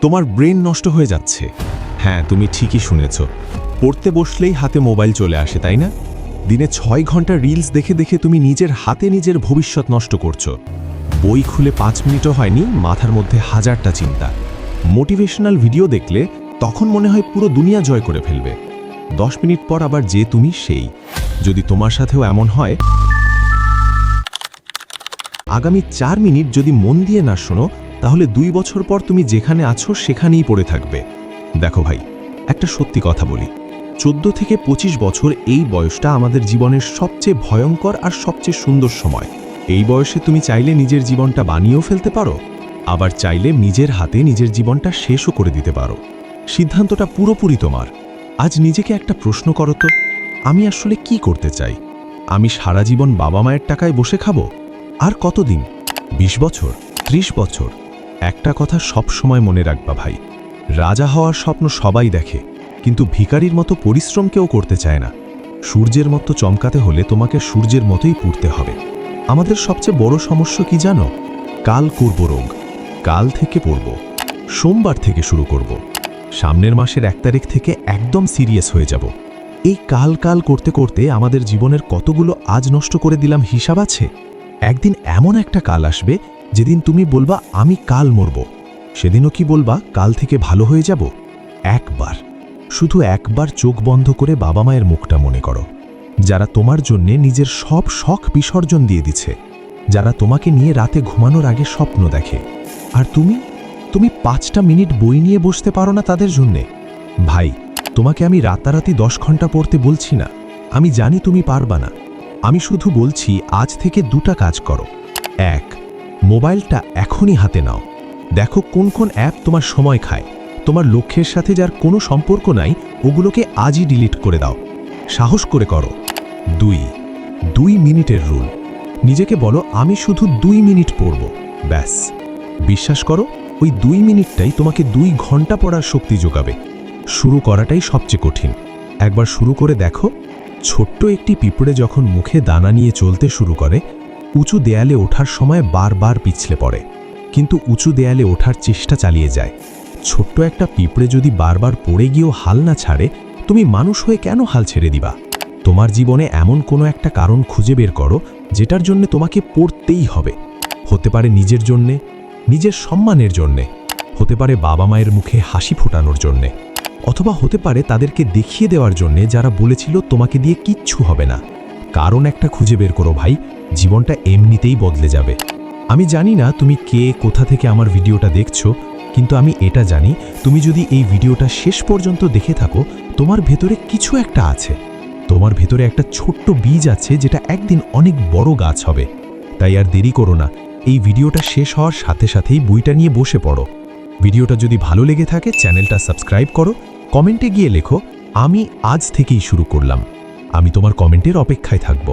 তোমার ব্রেন নষ্ট হয়ে যাচ্ছে। হ্যাঁ, তুমি ঠিকই শুনেছ। পড়তে বসলেই হাতে মোবাইল চলে আসে, তাই না? দিনে 6 ঘন্টা রিলস দেখে দেখে তুমি নিজের হাতে নিজের ভবিষ্যৎ নষ্ট করছো। বই খুলে 5 মিনিটও হয়নি, মাথার মধ্যে হাজারটা চিন্তা। মোটিভেশনাল ভিডিও দেখলে তখন মনে হয় পুরো দুনিয়া জয় করে ফেলবে। 10 মিনিট পর আবার যে তুমি সেই। যদি তোমার সাথেও এমন হয়, আগামী 4 মিনিট যদি মন দিয়ে না শোনো, তাহলে 2 বছর পর তুমি যেখানে আছো সেখানেই পড়ে থাকবে। দেখো ভাই, একটা সত্যি কথা বলি, 14 থেকে 25 বছর এই বয়সটা আমাদের জীবনের সবচেয়ে ভয়ঙ্কর আর সবচেয়ে সুন্দর সময়। এই বয়সে তুমি চাইলে নিজের জীবনটা বানিয়েও ফেলতে পারো, আবার চাইলে নিজের হাতে নিজের জীবনটা শেষও করে দিতে পারো। সিদ্ধান্তটা পুরোপুরি তোমার। আজ নিজেকে একটা প্রশ্ন করো তো, আমি আসলে কি করতে চাই? আমি সারা জীবন বাবা মায়ের টাকায় বসে খাবো? আর কতদিন? 20 বছর? 30 বছর? একটা কথা সব সময় মনে রাখবা ভাই, রাজা হওয়ার স্বপ্ন সবাই দেখে, কিন্তু ভিখারির মতো পরিশ্রম কেউ করতে চায় না। সূর্যের মতো চমকাতে হলে তোমাকে সূর্যের মতোই পুড়তে হবে। আমাদের সবচেয়ে বড় সমস্যা কি জানো? কাল করব রোগ, কাল থেকে পড়ব, সোমবার থেকে শুরু করব, সামনের মাসের 1 তারিখ থেকে একদম সিরিয়াস হয়ে যাব। এই কাল কাল করতে করতে আমাদের জীবনের কতগুলো আজ নষ্ট করে দিলাম হিসাব আছে? একদিন এমন একটা কাল আসবে যেদিন তুমি বলবা আমি কাল মরব। সেদিনও কি বলবা কাল থেকে ভালো হয়ে যাব? একবার, শুধু একবার চোখ বন্ধ করে বাবা মায়ের মুখটা মনে করো, যারা তোমার জন্যে নিজের সব শখ বিসর্জন দিয়ে দিচ্ছে, যারা তোমাকে নিয়ে রাতে ঘুমানোর আগে স্বপ্ন দেখে, আর তুমি 5টা মিনিট বই নিয়ে বসতে পারো না তাদের জন্যে। ভাই, তোমাকে আমি রাতারাতি 10 ঘন্টা পড়তে বলছি না, আমি জানি তুমি পারবা না। আমি শুধু বলছি আজ থেকে 2টা কাজ করো। 1, মোবাইলটা এখনই হাতে নাও, দেখো কোন কোন অ্যাপ তোমার সময় খায়। তোমার লক্ষ্যের সাথে যার কোনো সম্পর্ক নাই ওগুলোকে আজই ডিলিট করে দাও। সাহস করে করো। 2 মিনিটের রুল। নিজেকে বলো আমি শুধু 2 মিনিট পড়ব, ব্যাস। বিশ্বাস করো, ওই 2 মিনিটটাই তোমাকে 2 ঘন্টা পড়ার শক্তি যোগাবে। শুরু করাটাই সবচেয়ে কঠিন। একবার শুরু করে দেখো, ছোট্ট একটি পিঁপড়ে যখন মুখে দানা নিয়ে চলতে শুরু করে, উঁচু দেয়ালে ওঠার সময় বারবার পিছলে পড়ে, কিন্তু উঁচু দেয়ালে ওঠার চেষ্টা চালিয়ে যায়। ছোট্ট একটা পিঁপড়ে যদি বারবার পড়ে গিয়েও হাল না ছাড়ে, তুমি মানুষ হয়ে কেন হাল ছেড়ে দিবা? তোমার জীবনে এমন কোনো একটা কারণ খুঁজে বের করো যেটার জন্য তোমাকে পড়তেই হবে। হতে পারে নিজের জন্যে, নিজের সম্মানের জন্যে, হতে পারে বাবা মায়ের মুখে হাসি ফোটানোর জন্যে, অথবা হতে পারে তাদেরকে দেখিয়ে দেওয়ার জন্যে যারা বলেছিল তোমাকে দিয়ে কিচ্ছু হবে না। কারণ একটা খুঁজে বের করো ভাই, জীবনটা এমনিতেই বদলে যাবে। আমি জানি না তুমি কে কোথা থেকে আমার ভিডিওটা দেখছো, কিন্তু আমি এটা জানি, তুমি যদি এই ভিডিওটা শেষ পর্যন্ত দেখে থাকো, তোমার ভেতরে কিছু একটা আছে। তোমার ভেতরে একটা ছোট্ট বীজ আছে যেটা একদিন অনেক বড় গাছ হবে। তাই আর দেরি করো না, এই ভিডিওটা শেষ হওয়ার সাথে সাথেই বইটা নিয়ে বসে পড়ো। ভিডিওটা যদি ভালো লেগে থাকে চ্যানেলটা সাবস্ক্রাইব করো, কমেন্টে গিয়ে লেখো আমি আজ থেকেই শুরু করলাম। আমি তোমার কমেন্টের অপেক্ষায় থাকব।